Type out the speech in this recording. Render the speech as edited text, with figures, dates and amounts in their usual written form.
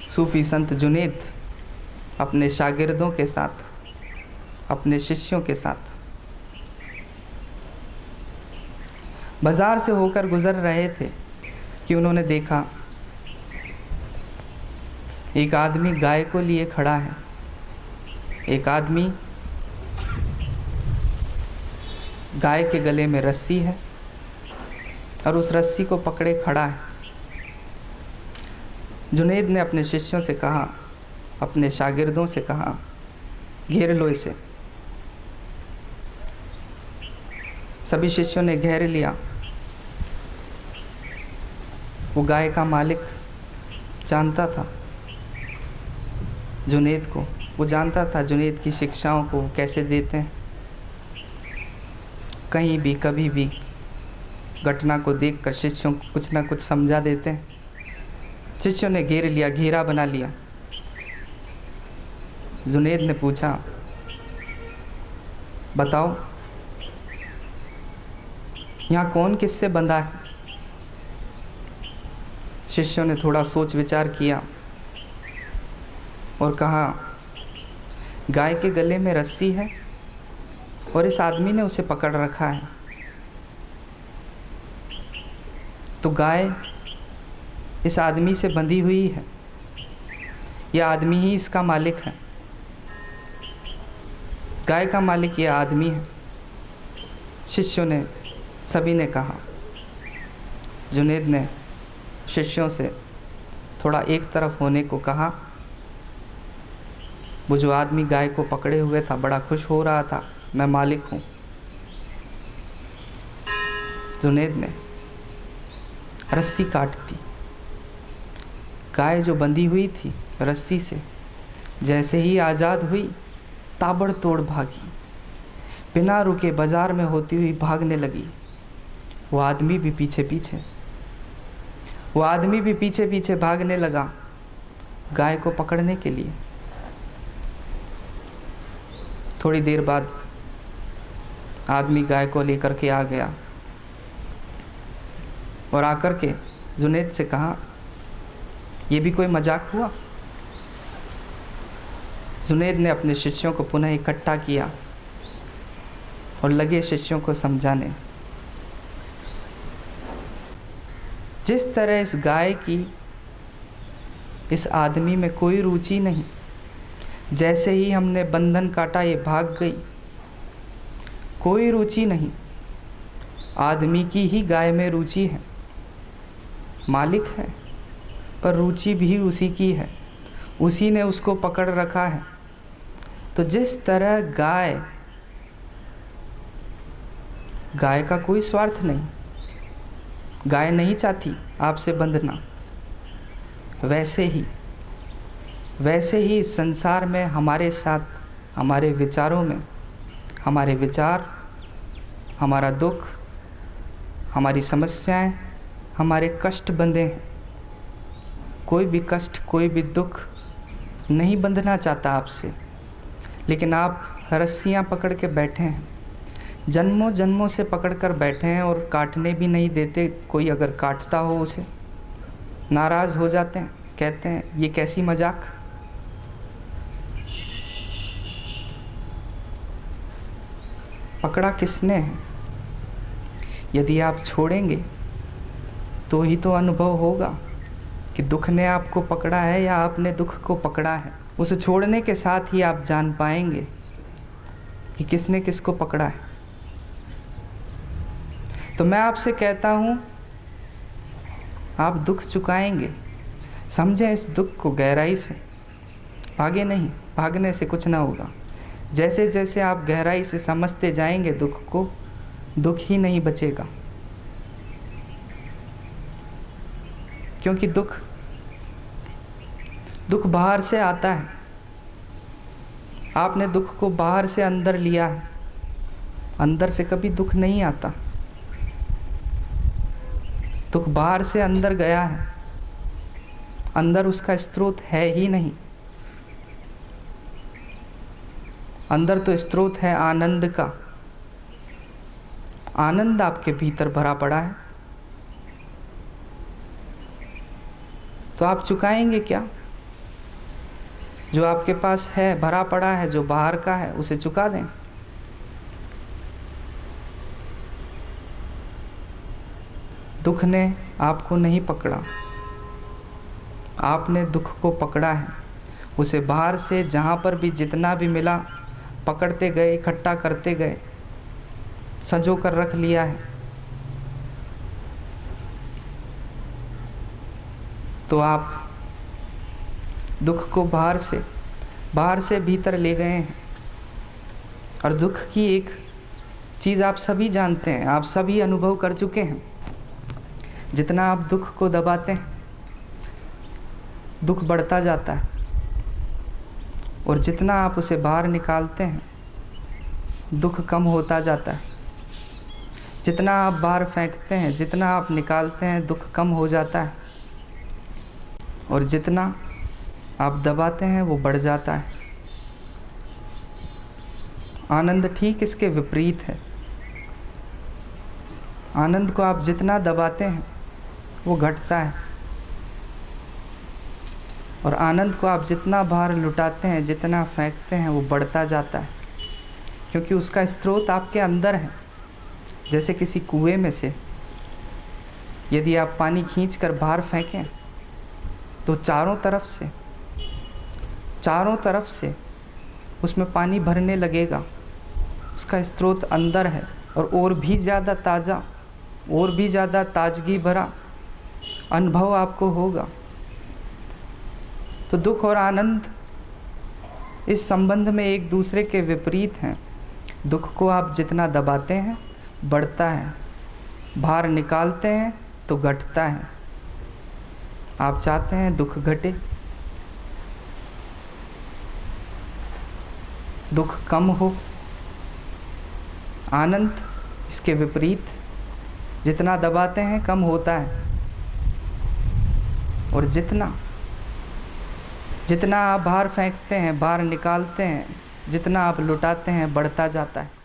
सूफी संत जुनेद अपने शागिर्दों के साथ, अपने शिष्यों के साथ बाजार से होकर गुजर रहे थे कि उन्होंने देखा एक आदमी गाय को लिए खड़ा है। एक आदमी गाय के गले में रस्सी है और उस रस्सी को पकड़े खड़ा है। जुनेद ने अपने शिष्यों से कहा, अपने शागिर्दों से कहा, घेर लो इसे। सभी शिष्यों ने घेर लिया। वो गाय का मालिक जानता था जुनेद को, वो जानता था जुनेद की शिक्षाओं को कैसे देते हैं। कहीं भी कभी भी घटना को देखकर शिष्यों को कुछ ना कुछ समझा देते हैं। शिष्यों ने घेर लिया, घेरा बना लिया। जुनेद ने पूछा, बताओ यहाँ कौन किससे बंधा है? शिष्यों ने थोड़ा सोच विचार किया और कहा, गाय के गले में रस्सी है और इस आदमी ने उसे पकड़ रखा है, तो गाय इस आदमी से बंधी हुई है। यह आदमी ही इसका मालिक है। गाय का मालिक यह आदमी है। शिष्यों ने, सभी ने कहा। जुनेद ने शिष्यों से थोड़ा एक तरफ होने को कहा। वो जो आदमी गाय को पकड़े हुए था बड़ा खुश हो रहा था, मैं मालिक हूँ। जुनेद ने रस्सी काट दी। गाय जो बंधी हुई थी रस्सी से, जैसे ही आज़ाद हुई ताबड़तोड़ भागी, बिना रुके बाजार में होती हुई भागने लगी। वो आदमी भी पीछे पीछे भागने लगा गाय को पकड़ने के लिए। थोड़ी देर बाद आदमी गाय को लेकर के आ गया और आकर के जुनेद से कहा, ये भी कोई मजाक हुआ? जुनेद ने अपने शिष्यों को पुनः इकट्ठा किया और लगे शिष्यों को समझाने। जिस तरह इस गाय की इस आदमी में कोई रुचि नहीं, जैसे ही हमने बंधन काटा ये भाग गई, कोई रुचि नहीं। आदमी की ही गाय में रुचि है, मालिक है पर रुचि भी उसी की है, उसी ने उसको पकड़ रखा है। तो जिस तरह गाय का कोई स्वार्थ नहीं, गाय नहीं चाहती आपसे बंधना, वैसे ही इस संसार में हमारे साथ, हमारे विचारों में, हमारे विचार, हमारा दुख, हमारी समस्याएं, हमारे कष्ट बंधे हैं। कोई भी कष्ट, कोई भी दुख नहीं बंधना चाहता आपसे, लेकिन आप रस्सियाँ पकड़ के बैठे हैं, जन्मों जन्मों से पकड़ कर बैठे हैं और काटने भी नहीं देते। कोई अगर काटता हो उसे नाराज़ हो जाते हैं, कहते हैं ये कैसी मजाक। पकड़ा किसने है? यदि आप छोड़ेंगे तो ही तो अनुभव होगा कि दुख ने आपको पकड़ा है या आपने दुख को पकड़ा है। उसे छोड़ने के साथ ही आप जान पाएंगे कि किसने किसको पकड़ा है। तो मैं आपसे कहता हूँ, आप दुख चुकाएंगे, समझें इस दुख को गहराई से, भागे नहीं, भागने से कुछ ना होगा। जैसे जैसे आप गहराई से समझते जाएंगे दुख को, दुख ही नहीं बचेगा। क्योंकि दुख बाहर से आता है। आपने दुख को बाहर से अंदर लिया है, अंदर से कभी दुख नहीं आता। दुख बाहर से अंदर गया है, अंदर उसका स्रोत है ही नहीं। अंदर तो स्रोत है आनंद का। आनंद आपके भीतर भरा पड़ा है। तो आप चुकाएंगे क्या? जो आपके पास है, भरा पड़ा है, जो बाहर का है, उसे चुका दें। दुख ने आपको नहीं पकड़ा, आपने दुख को पकड़ा है। उसे बाहर से जहाँ पर भी जितना भी मिला पकड़ते गए, इकट्ठा करते गए, संजो कर रख लिया है। तो आप दुख को बाहर से भीतर ले गए हैं। और दुख की एक चीज़ आप सभी जानते हैं, आप सभी अनुभव कर चुके हैं। जितना आप दुख को दबाते हैं, दुख बढ़ता जाता है, और जितना आप उसे बाहर निकालते हैं, दुख कम होता जाता है। जितना आप बाहर फेंकते हैं, जितना आप निकालते हैं, दुख कम हो जाता है, और जितना आप दबाते हैं वो बढ़ जाता है। आनंद ठीक इसके विपरीत है। आनंद को आप जितना दबाते हैं वो घटता है, और आनंद को आप जितना बाहर लुटाते हैं, जितना फेंकते हैं, वो बढ़ता जाता है, क्योंकि उसका स्रोत आपके अंदर है। जैसे किसी कुएं में से यदि आप पानी खींचकर बाहर फेंकें तो चारों तरफ से उसमें पानी भरने लगेगा। उसका स्रोत अंदर है, और भी ज़्यादा ताज़ा, और भी ज़्यादा ताजगी भरा अनुभव आपको होगा। तो दुख और आनंद इस संबंध में एक दूसरे के विपरीत हैं। दुख को आप जितना दबाते हैं बढ़ता है, बाहर निकालते हैं तो घटता है। आप चाहते हैं दुख घटे, दुख कम हो। आनंद इसके विपरीत, जितना दबाते हैं कम होता है, और जितना आप बाहर फेंकते हैं, बाहर निकालते हैं, जितना आप लुटाते हैं, बढ़ता जाता है।